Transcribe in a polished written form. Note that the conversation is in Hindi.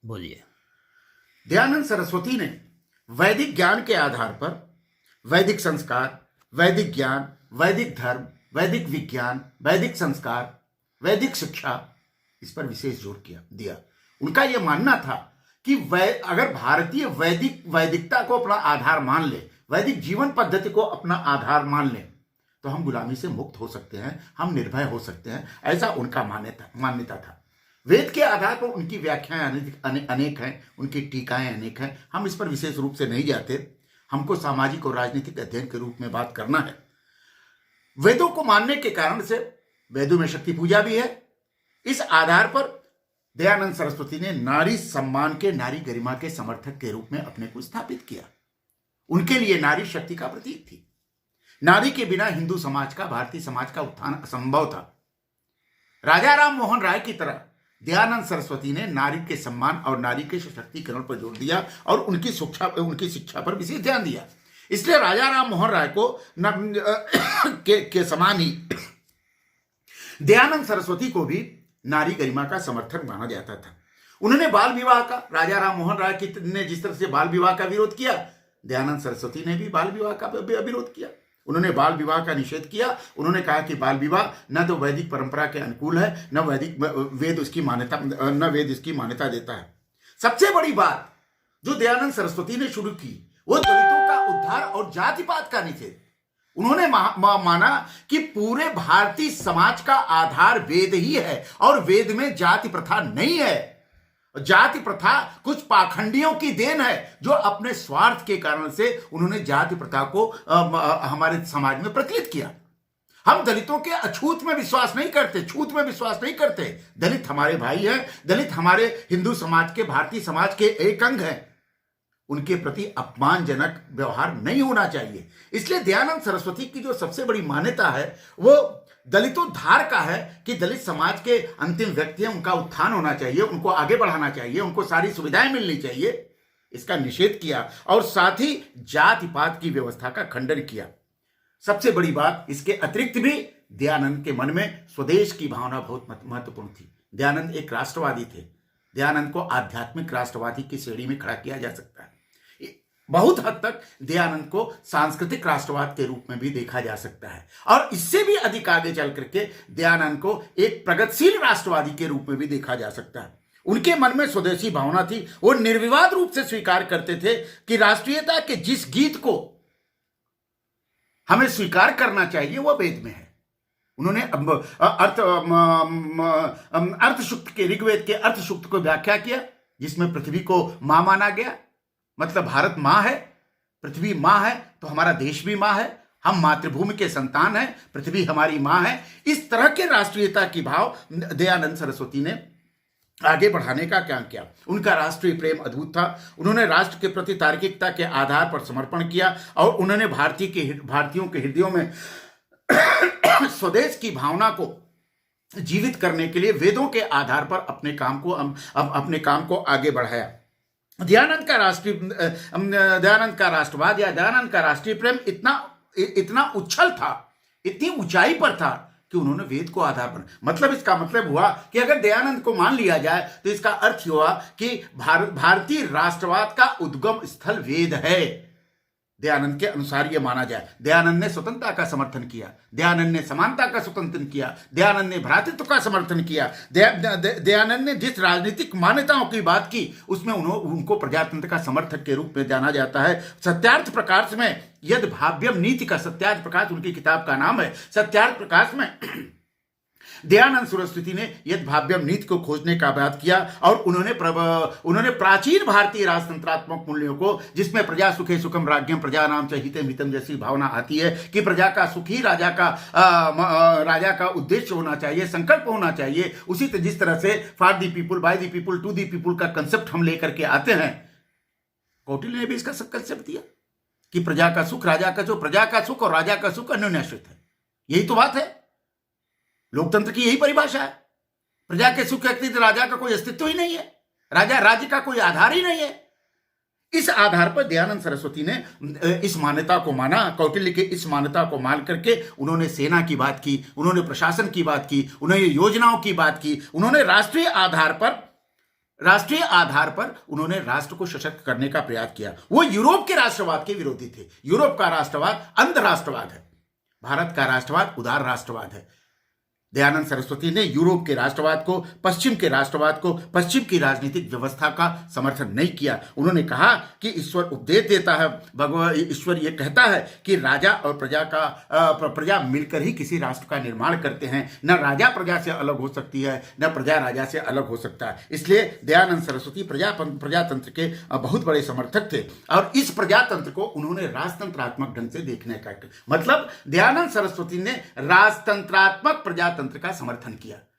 बोलिए। दयानंद सरस्वती ने वैदिक ज्ञान के आधार पर वैदिक संस्कार, वैदिक ज्ञान, वैदिक धर्म, वैदिक विज्ञान, वैदिक संस्कार, वैदिक शिक्षा, इस पर विशेष जोर दिया। उनका यह मानना था कि अगर भारतीय वैदिकता को अपना आधार मान ले, वैदिक जीवन पद्धति को अपना आधार मान ले, तो हम गुलामी से मुक्त हो सकते हैं, हम निर्भय हो सकते हैं। ऐसा उनका मान्यता था। वेद के आधार पर उनकी व्याख्याएं अनेक हैं, उनकी टीकाएं अनेक हैं। हम इस पर विशेष रूप से नहीं जाते। हमको सामाजिक और राजनीतिक अध्ययन के रूप में बात करना है। वेदों को मानने के कारण से वेदों में शक्ति पूजा भी है। इस आधार पर दयानंद सरस्वती ने नारी सम्मान के, नारी गरिमा के समर्थक के रूप में अपने को स्थापित किया। उनके लिए नारी शक्ति का प्रतीक थी। नारी के बिना हिंदू समाज का, भारतीय समाज का उत्थान असंभव था। राजा राम मोहन राय की तरह दयानंद सरस्वती ने नारी के सम्मान और नारी के सशक्तिकरण पर जोर दिया और उनकी शिक्षा पर विशेष ध्यान दिया। इसलिए राजा राम मोहन राय को के समान ही दयानंद सरस्वती को भी नारी गरिमा का समर्थक माना जाता था। उन्होंने बाल विवाह का, राजा राम मोहन राय ने जिस तरह से बाल विवाह का विरोध किया, दयानंद सरस्वती ने भी बाल विवाह का विरोध किया। उन्होंने बाल विवाह का निषेध किया। उन्होंने कहा कि बाल विवाह न तो वैदिक परंपरा के अनुकूल है, न वेद इसकी मान्यता देता है। सबसे बड़ी बात जो दयानंद सरस्वती ने शुरू की वो दलितों का उद्धार और जातिवाद का निषेध। उन्होंने माना कि पूरे भारतीय समाज का आधार वेद ही है और वेद में जाति प्रथा नहीं है। जाति प्रथा कुछ पाखंडियों की देन है जो अपने स्वार्थ के कारण से उन्होंने जाति प्रथा को हमारे समाज में प्रचलित किया। हम दलितों के अछूत में विश्वास नहीं करते, छूत में विश्वास नहीं करते। दलित हमारे भाई हैं, दलित हमारे हिंदू समाज के, भारतीय समाज के एक अंग हैं। उनके प्रति अपमानजनक व्यवहार नहीं होना चाहिए। इसलिए दयानंद सरस्वती की जो सबसे बड़ी मान्यता है वो दलितोद्धार का है कि दलित समाज के अंतिम व्यक्ति हैं, उनका उत्थान होना चाहिए, उनको आगे बढ़ाना चाहिए, उनको सारी सुविधाएं मिलनी चाहिए। इसका निषेध किया और साथ ही जाति-पात की व्यवस्था का खंडन किया। सबसे बड़ी बात, इसके अतिरिक्त भी दयानंद के मन में स्वदेश की भावना बहुत महत्वपूर्ण थी। दयानंद एक राष्ट्रवादी थे। दयानंद को आध्यात्मिक राष्ट्रवादी की श्रेणी में खड़ा किया जा सकता है। बहुत हद तक दयानंद को सांस्कृतिक राष्ट्रवाद के रूप में भी देखा जा सकता है और इससे भी अधिक आगे चल करके दयानंद को एक प्रगतिशील राष्ट्रवादी के रूप में भी देखा जा सकता है। उनके मन में स्वदेशी भावना थी। वो निर्विवाद रूप से स्वीकार करते थे कि राष्ट्रीयता के जिस गीत को हमें स्वीकार करना चाहिए वो वेद में है। उन्होंने अर्थ सूक्त के, ऋग्वेद के अर्थ सूक्त को व्याख्या किया जिसमें पृथ्वी को मां माना गया। मतलब भारत मां है, पृथ्वी मां है तो हमारा देश भी मां है। हम मातृभूमि के संतान हैं, पृथ्वी हमारी मां है। इस तरह के राष्ट्रीयता की भाव दयानंद सरस्वती ने आगे बढ़ाने का काम किया। उनका राष्ट्रीय प्रेम अद्भुत था। उन्होंने राष्ट्र के प्रति तार्किकता के आधार पर समर्पण किया और उन्होंने भारतीयों के हृदयों में स्वदेश की भावना को जीवित करने के लिए वेदों के आधार पर अपने काम को आगे बढ़ाया। दयानंद का राष्ट्रवाद या दयानंद का राष्ट्रीय प्रेम इतना उच्छल था, इतनी ऊंचाई पर था कि उन्होंने वेद को आधार बना। मतलब इसका मतलब हुआ कि अगर दयानंद को मान लिया जाए तो इसका अर्थ हुआ कि भारतीय राष्ट्रवाद का उद्गम स्थल वेद है। दयानंद के अनुसार यह माना जाए। दयानंद ने स्वतंत्रता का समर्थन किया, दयानंद ने समानता का समर्थन किया, दयानंद ने भ्रातृत्व का समर्थन किया। दयानंद ने जिस राजनीतिक मान्यताओं की बात की उसमें उनको प्रजातंत्र का समर्थक के रूप में जाना जाता है। सत्यार्थ प्रकाश में यद भाव्यम नीति का, सत्यार्थ प्रकाश उनकी किताब का नाम है। सत्यार्थ प्रकाश में दयानंद सरस्वती ने यद भाव्यम नीति को खोजने का बात किया और उन्होंने प्राचीन भारतीय राजतंत्रात्मक मूल्यों को, जिसमें प्रजा सुखे सुखम राज्यम प्रजा नाम च हितम हितम जैसी भावना आती है कि प्रजा का सुख ही राजा का उद्देश्य होना चाहिए, संकल्प होना चाहिए। उसी जिस तरह से for the people, by the people, to the people का कंसेप्ट हम लेकर के आते हैं, कौटिल्य ने भी इसका कंसेप्ट दिया कि प्रजा का सुख, प्रजा का सुख और राजा का सुख अन्योन्याश्रित है। यही तो बात है। लोकतंत्र की यही परिभाषा है। प्रजा के सुख के अतिरिक्त राजा का कोई अस्तित्व ही नहीं है, राज्य का कोई आधार ही नहीं है। इस आधार पर दयानंद सरस्वती ने इस मान्यता को माना। कौटिल्य के इस मान्यता को मान करके उन्होंने सेना की बात की, उन्होंने प्रशासन की बात की, उन्होंने योजनाओं की बात की, उन्होंने राष्ट्रीय आधार पर राष्ट्रीय आधार पर उन्होंने राष्ट्र को सशक्त करने का प्रयास किया। वो यूरोप के राष्ट्रवाद के विरोधी थे। यूरोप का राष्ट्रवाद अंध राष्ट्रवाद है, भारत का राष्ट्रवाद उदार राष्ट्रवाद है। दयानंद सरस्वती ने यूरोप के राष्ट्रवाद को, पश्चिम के राष्ट्रवाद को, पश्चिम की राजनीतिक व्यवस्था का समर्थन नहीं किया। उन्होंने कहा कि ईश्वर उपदेश देता है, भगवान ईश्वर ये कहता है कि राजा और प्रजा मिलकर ही किसी राष्ट्र का निर्माण करते हैं। न राजा प्रजा से अलग हो सकती है, न प्रजा राजा से अलग हो सकता है। इसलिए दयानंद सरस्वती प्रजातंत्र के बहुत बड़े समर्थक थे और इस प्रजातंत्र को उन्होंने राजतंत्रात्मक ढंग से देखने का, मतलब दयानंद सरस्वती ने राजतंत्रात्मक प्रजातंत्र का समर्थन किया।